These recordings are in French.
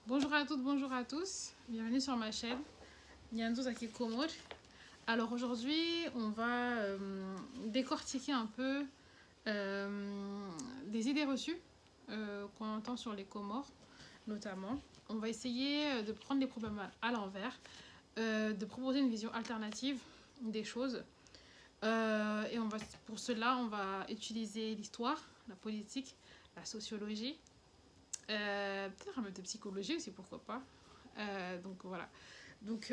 Bonjour à toutes, bonjour à tous. Bienvenue sur ma chaîne Nyanzo Zaki Komor. Alors aujourd'hui, on va décortiquer un peu des idées reçues qu'on entend sur les Comores, notamment. On va essayer de prendre les problèmes à l'envers, de proposer une vision alternative des choses. Et pour cela, on va utiliser l'histoire, la politique, la sociologie, peut-être un peu de psychologie aussi, pourquoi pas. Donc voilà. Donc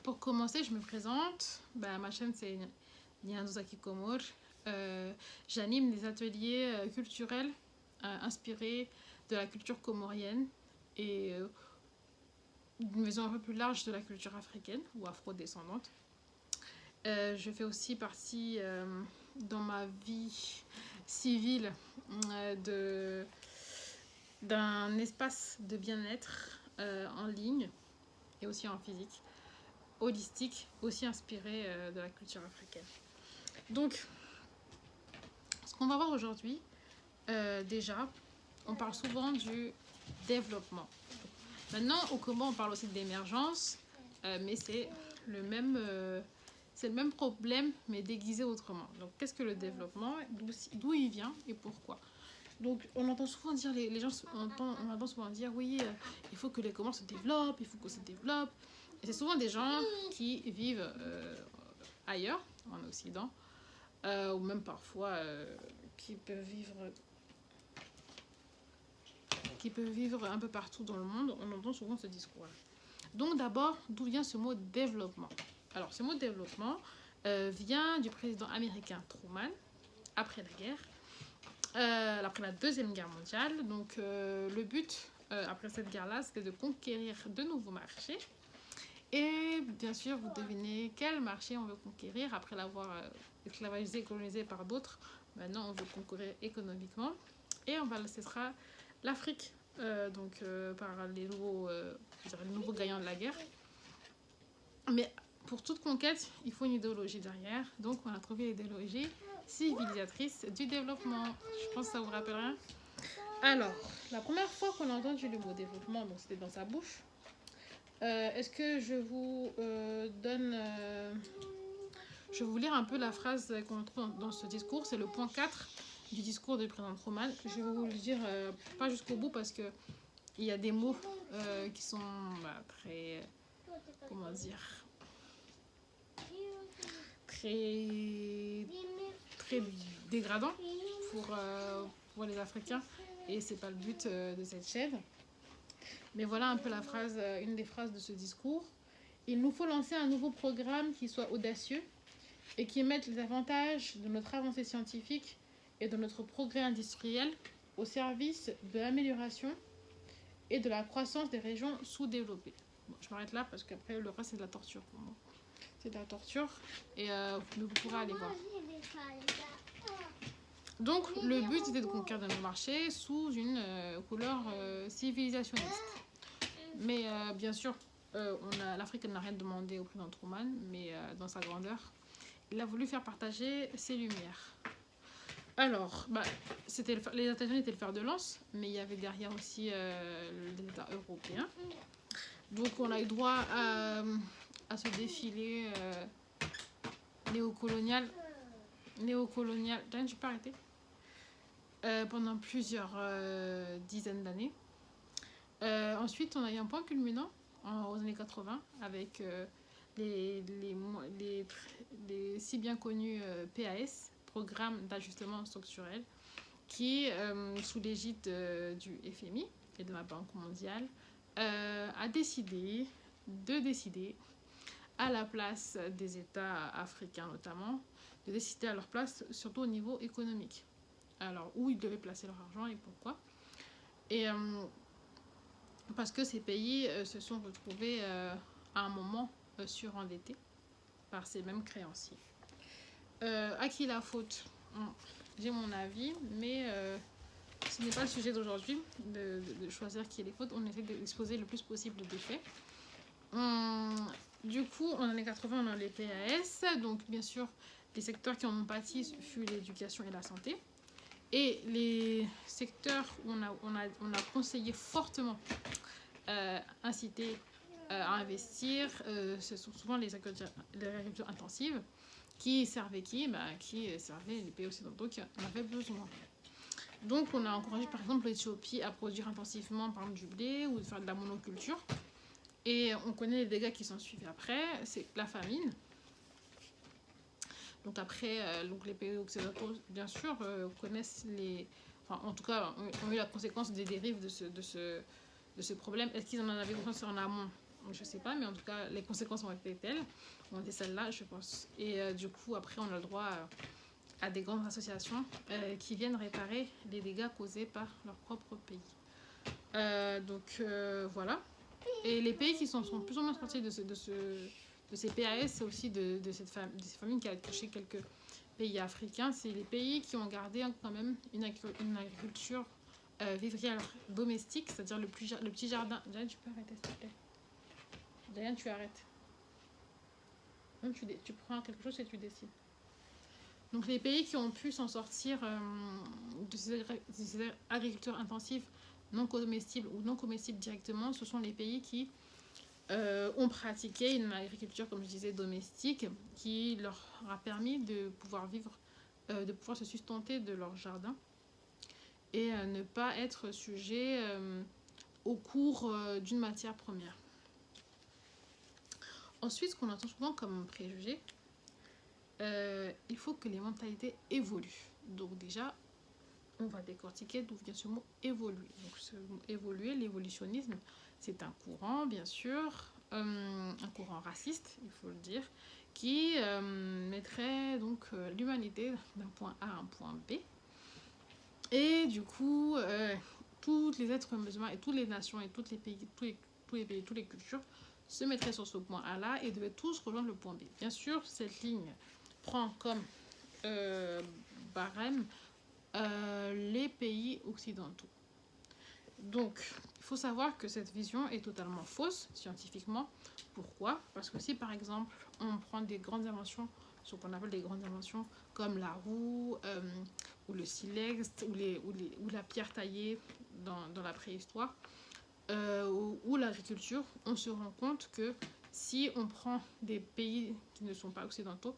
pour commencer, je me présente. Ma chaîne c'est Nyanzo Zaki Komor. J'anime des ateliers culturels inspirés de la culture comorienne et d'une vision un peu plus large de la culture africaine ou afro-descendante. Je fais aussi partie dans ma vie civile d'un espace de bien-être en ligne et aussi en physique, holistique, aussi inspiré de la culture africaine. Donc, ce qu'on va voir aujourd'hui, déjà, on parle souvent du développement. Maintenant, au Comores, on parle aussi de l'émergence, mais c'est le même problème, mais déguisé autrement. Donc, qu'est-ce que le développement, d'où il vient et pourquoi? Donc, on entend souvent dire, on entend souvent dire, oui, il faut que les Comores se développent, il faut qu'on se développe. Et c'est souvent des gens qui vivent ailleurs, en Occident, ou même parfois qui peuvent vivre un peu partout dans le monde. On entend souvent ce discours-là. Donc, d'abord, d'où vient ce mot développement? Alors, ce mot développement vient du président américain Truman, après la guerre. Après la Deuxième Guerre mondiale. Donc, le but, après cette guerre-là, c'était de conquérir de nouveaux marchés. Et bien sûr, vous devinez quel marché on veut conquérir après l'avoir esclavagisé et colonisé par d'autres. Maintenant, on veut conquérir économiquement. Et ce sera l'Afrique, par les nouveaux gagnants de la guerre. Mais pour toute conquête, il faut une idéologie derrière. Donc, on a trouvé l'idéologie civilisatrice du développement. Je pense que ça vous rappelle rien. Alors, la première fois qu'on a entendu le mot développement, donc c'était dans sa bouche. Est-ce que je vous donne... je vais vous lire un peu la phrase qu'on trouve dans ce discours. C'est le point 4 du discours du président Truman. Je vais vous le dire pas jusqu'au bout parce que il y a des mots qui sont très... comment dire, très dégradant pour les Africains, et c'est pas le but de cette chaîne. Mais voilà un peu une des phrases de ce discours. Il nous faut lancer un nouveau programme qui soit audacieux et qui mette les avantages de notre avancée scientifique et de notre progrès industriel au service de l'amélioration et de la croissance des régions sous-développées. Bon, je m'arrête là parce qu'après le reste c'est de la torture pour moi. C'est de la torture et vous pourrez aller voir. Donc le but c'était de conquérir de nos marchés sous une couleur civilisationniste. Mais bien sûr, l'Afrique n'a rien demandé au président Truman, mais dans sa grandeur, il a voulu faire partager ses lumières. Alors, les États-Unis étaient le fer de lance, mais il y avait derrière aussi les États européens. Donc on a eu droit à ce défilé néocolonial. Je peux arrêter pendant plusieurs dizaines d'années. Ensuite, on a eu un point culminant aux années 80 avec les si bien connus PAS, Programme d'ajustement structurel, qui, sous l'égide du FMI et de la Banque mondiale, a décidé à la place des États africains notamment, de décider à leur place, surtout au niveau économique. Alors, où ils devaient placer leur argent et pourquoi. Et parce que ces pays se sont retrouvés à un moment surendettés par ces mêmes créanciers. À qui la faute? J'ai mon avis, mais ce n'est pas le sujet d'aujourd'hui de choisir qui est les fautes. On essaie d'exposer le plus possible des faits. Du coup, en années 80, on a les PAS. Donc, bien sûr, les secteurs qui en ont pâti furent l'éducation et la santé. Et les secteurs où on a conseillé fortement inciter à investir, ce sont souvent les agricultures intensives qui servaient qui servaient les pays occidentaux qui en avaient besoin. Donc on a encouragé par exemple l'Éthiopie à produire intensivement par exemple du blé ou de faire de la monoculture. Et on connaît les dégâts qui s'en suivent après, c'est la famine. Donc après, donc les pays occidentaux, bien sûr, connaissent les... Enfin, en tout cas, ont eu la conséquence des dérives de ce problème. Est-ce qu'ils en avaient conscience en amont? Je ne sais pas, mais en tout cas, les conséquences ont été telles, ont été celles-là, je pense. Et du coup, après, on a le droit à des grandes associations qui viennent réparer les dégâts causés par leur propre pays. Voilà. Et les pays qui sont plus ou moins sortis de ces PAS, c'est aussi de ces famines qui a touché quelques pays africains. C'est les pays qui ont gardé quand même une agriculture vivrière domestique, c'est-à-dire le petit jardin. Diane, tu peux arrêter, s'il te plaît. Diane, tu arrêtes. Même tu prends quelque chose et tu décides. Donc les pays qui ont pu s'en sortir de ces agricultures intensives non comestibles ou non comestibles directement, ce sont les pays qui ont pratiqué une agriculture, comme je disais, domestique, qui leur a permis de pouvoir vivre, de pouvoir se sustenter de leur jardin et ne pas être sujet au cours d'une matière première. Ensuite, ce qu'on entend souvent comme préjugé, il faut que les mentalités évoluent. Donc déjà, on va décortiquer d'où vient ce mot évoluer. Donc ce mot évoluer, l'évolutionnisme, c'est un courant, bien sûr, un courant raciste, il faut le dire, qui mettrait donc l'humanité d'un point A à un point B. Et du coup, tous les êtres humains et toutes les nations et tous les pays, toutes les cultures se mettraient sur ce point A-là et devaient tous rejoindre le point B. Bien sûr, cette ligne prend comme barème les pays occidentaux. Donc, il faut savoir que cette vision est totalement fausse scientifiquement. Pourquoi? Parce que si par exemple on prend des grandes inventions, ce qu'on appelle des grandes inventions comme la roue ou le silex ou la pierre taillée dans la préhistoire ou l'agriculture, on se rend compte que si on prend des pays qui ne sont pas occidentaux,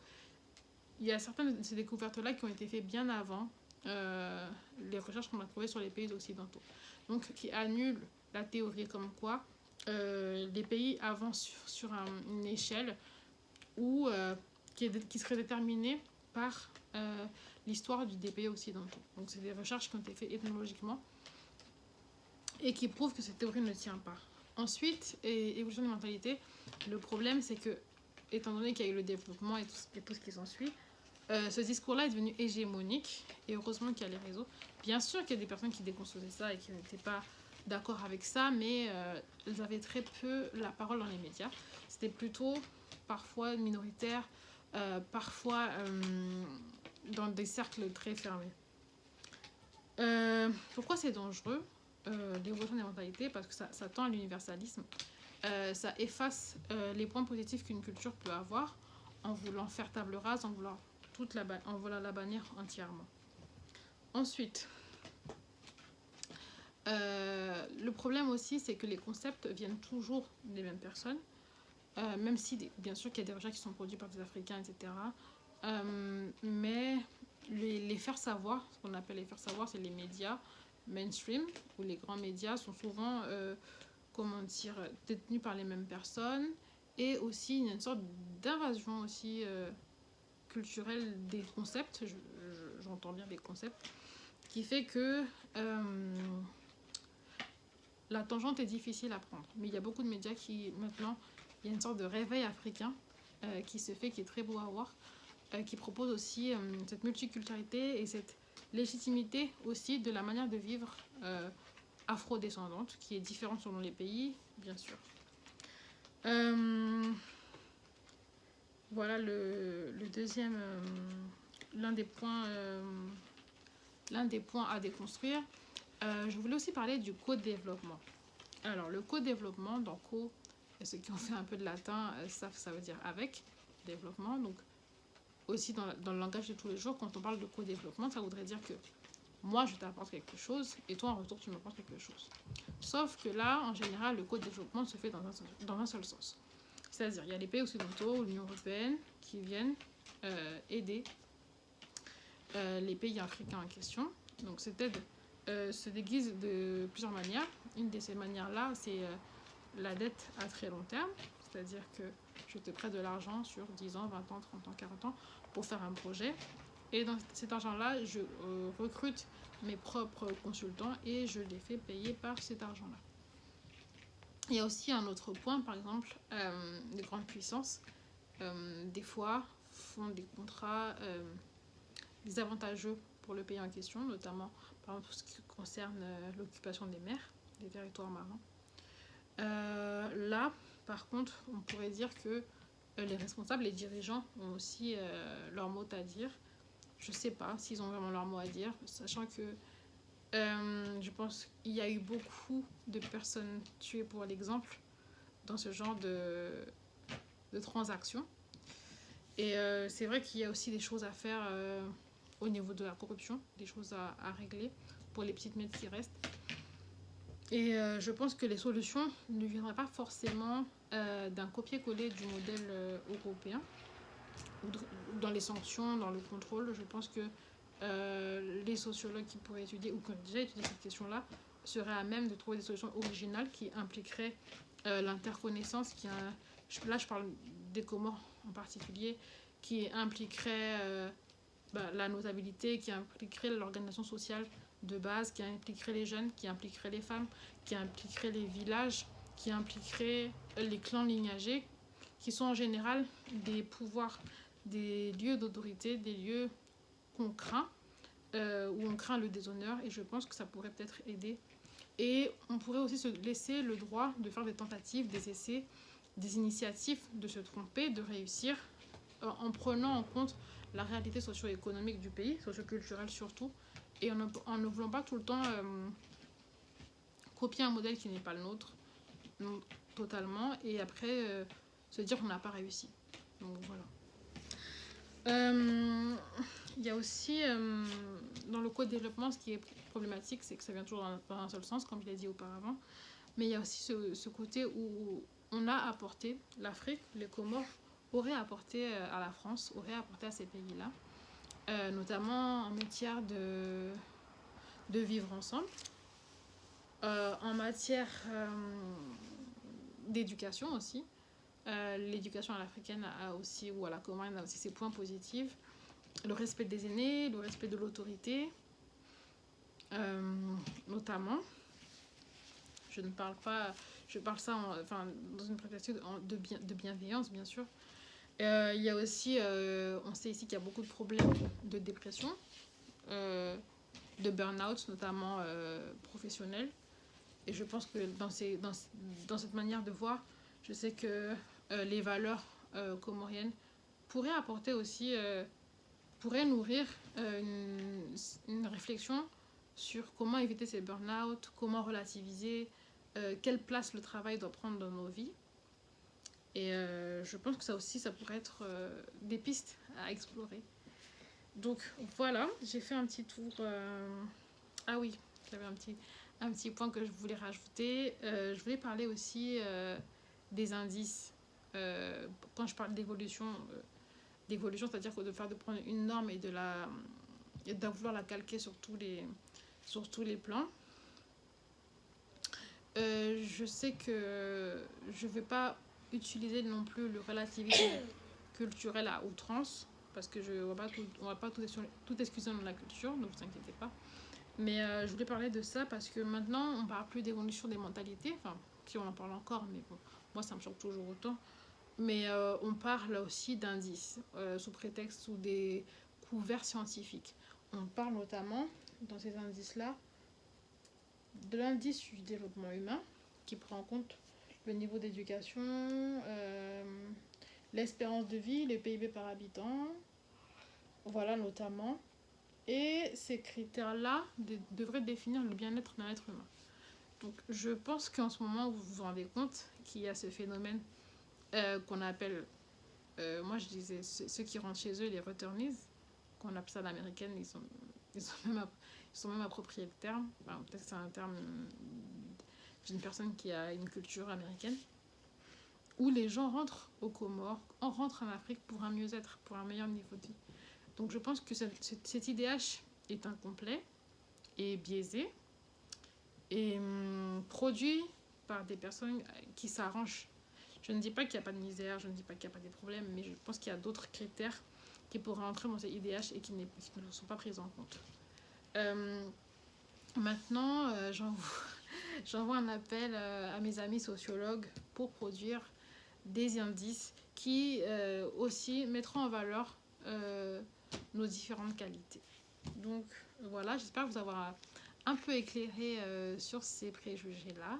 il y a certaines de ces découvertes-là qui ont été faites bien avant les recherches qu'on a trouvées sur les pays occidentaux. Donc, qui annulent la théorie comme quoi les pays avancent sur une échelle qui serait déterminée par l'histoire des pays occidentaux. Donc, c'est des recherches qui ont été faites ethnologiquement et qui prouvent que cette théorie ne tient pas. Ensuite, évolution des mentalités, le problème c'est que, étant donné qu'il y a eu le développement et tout ce qui s'ensuit, ce discours-là est devenu hégémonique, et heureusement qu'il y a les réseaux. Bien sûr qu'il y a des personnes qui déconstruisaient ça et qui n'étaient pas d'accord avec ça, mais elles avaient très peu la parole dans les médias. C'était plutôt parfois minoritaire, parfois dans des cercles très fermés. Pourquoi c'est dangereux, l'évolution des mentalités? Parce que ça tend à l'universalisme. Ça efface les points positifs qu'une culture peut avoir en voulant faire table rase, en voulant la bannir entièrement. Ensuite, le problème aussi, c'est que les concepts viennent toujours des mêmes personnes, même si, bien sûr, qu'il y a des recherches qui sont produites par des Africains, etc. Mais les faire savoir, ce qu'on appelle les faire savoir, c'est les médias mainstream, où les grands médias sont souvent, détenus par les mêmes personnes, et aussi une sorte d'invasion aussi culturelle des concepts, j'entends bien des concepts, qui fait que la tangente est difficile à prendre. Mais il y a beaucoup de médias qui, maintenant, il y a une sorte de réveil africain qui se fait, qui est très beau à voir, qui propose aussi cette multiculturalité et cette légitimité aussi de la manière de vivre afro-descendante, qui est différente selon les pays, bien sûr. Voilà le deuxième, l'un des points à déconstruire. Je voulais aussi parler du co-développement. Alors, le co-développement, dans co, ceux qui ont fait un peu de latin savent ça veut dire avec développement. Donc, aussi dans le langage de tous les jours, quand on parle de co-développement, ça voudrait dire que moi je t'apporte quelque chose et toi en retour tu m'apportes quelque chose. Sauf que là, en général, le co-développement se fait dans un seul sens. C'est-à-dire, il y a les pays occidentaux, l'Union européenne, qui viennent aider les pays africains en question. Donc cette aide se déguise de plusieurs manières. Une de ces manières-là, c'est la dette à très long terme. C'est-à-dire que je te prête de l'argent sur 10 ans, 20 ans, 30 ans, 40 ans pour faire un projet. Et dans cet argent-là, je recrute mes propres consultants et je les fais payer par cet argent-là. Il y a aussi un autre point, par exemple, les grandes puissances, des fois, font des contrats désavantageux pour le pays en question, notamment par exemple tout ce qui concerne l'occupation des mers, des territoires marins. Là, par contre, on pourrait dire que les responsables, les dirigeants ont aussi leur mot à dire. Je ne sais pas s'ils ont vraiment leur mot à dire, sachant que je pense qu'il y a eu beaucoup de personnes tuées pour l'exemple dans ce genre de transactions. Et c'est vrai qu'il y a aussi des choses à faire au niveau de la corruption, des choses à régler pour les petites miettes qui restent. Et je pense que les solutions ne viendraient pas forcément d'un copier-coller du modèle européen, ou dans les sanctions, dans le contrôle. Je pense que les sociologues qui pourraient étudier, ou qui ont déjà étudié cette question-là, seraient à même de trouver des solutions originales qui impliqueraient l'interconnaissance, là je parle des Comores en particulier, qui impliquerait la notabilité, qui impliquerait l'organisation sociale de base, qui impliquerait les jeunes, qui impliquerait les femmes, qui impliquerait les villages, qui impliquerait les clans lignagés, qui sont en général des pouvoirs, des lieux d'autorité, des lieux qu'on craint, où on craint le déshonneur, et je pense que ça pourrait peut-être aider. Et on pourrait aussi se laisser le droit de faire des tentatives, des essais, des initiatives, de se tromper, de réussir, en prenant en compte la réalité socio-économique du pays, socio-culturelle surtout, et en ne voulant pas tout le temps copier un modèle qui n'est pas le nôtre, non, totalement, et après se dire qu'on n'a pas réussi. Donc voilà. Il y a aussi dans le co-développement, ce qui est problématique, c'est que ça vient toujours dans un seul sens, comme je l'ai dit auparavant, mais il y a aussi ce côté où on a apporté, l'Afrique, les Comores auraient apporté à la France, auraient apporté à ces pays-là, notamment en matière de vivre ensemble, en matière d'éducation aussi. L'éducation à l'africaine a aussi, ou à la comorienne a aussi ses points positifs. Le respect des aînés, le respect de l'autorité, notamment. Je ne parle pas, je parle ça dans une prétexte de bienveillance, bien sûr. Il y a aussi, on sait ici qu'il y a beaucoup de problèmes de dépression, de burn-out, notamment professionnel. Et je pense que dans cette manière de voir, je sais que les valeurs comoriennes pourraient apporter aussi, pourraient nourrir une réflexion sur comment éviter ces burn-out, comment relativiser, quelle place le travail doit prendre dans nos vies. Et je pense que ça aussi, ça pourrait être des pistes à explorer. Donc voilà, j'ai fait un petit tour. Ah oui, j'avais un petit point que je voulais rajouter. Je voulais parler aussi des indices. Quand je parle d'évolution, c'est-à-dire que de prendre une norme et de vouloir la calquer sur tous les plans. Je sais que je ne vais pas utiliser non plus le relativisme culturel à outrance, parce que on va pas tout excuser dans la culture, ne vous inquiétez pas. Mais je voulais parler de ça parce que maintenant, on ne parle plus d'évolution des mentalités. Enfin, si on en parle encore, mais bon, moi, ça me choque toujours autant. Mais on parle aussi d'indices, sous prétexte ou des couverts scientifiques. On parle notamment, dans ces indices-là, de l'indice du développement humain, qui prend en compte le niveau d'éducation, l'espérance de vie, le PIB par habitant, voilà notamment. Et ces critères-là devraient définir le bien-être d'un être humain. Donc je pense qu'en ce moment, vous vous rendez compte qu'il y a ce phénomène qu'on appelle, moi je disais, ceux qui rentrent chez eux, les returnees, qu'on appelle ça à l'américaine, ils sont se sont même approprié le terme. Enfin, peut-être que c'est un terme d'une personne qui a une culture américaine, où les gens rentrent aux Comores, rentrent en Afrique pour un mieux-être, pour un meilleur niveau de vie. Donc je pense que cet IDH est incomplet et biaisé et produit par des personnes qui s'arrangent. Je ne dis pas qu'il n'y a pas de misère, je ne dis pas qu'il n'y a pas de problèmes, mais je pense qu'il y a d'autres critères qui pourraient entrer dans cet IDH et qui ne sont pas pris en compte. Maintenant, j'envoie un appel à mes amis sociologues pour produire des indices qui aussi mettront en valeur nos différentes qualités. Donc voilà, j'espère vous avoir un peu éclairé sur ces préjugés-là.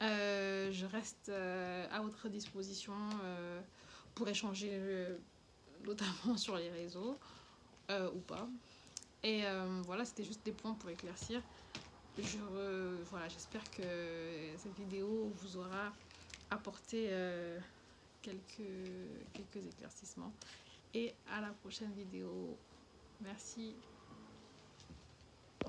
Je reste à votre disposition pour échanger notamment sur les réseaux ou pas. Et voilà, c'était juste des points pour éclaircir. Voilà, j'espère que cette vidéo vous aura apporté quelques éclaircissements. Et à la prochaine vidéo. Merci.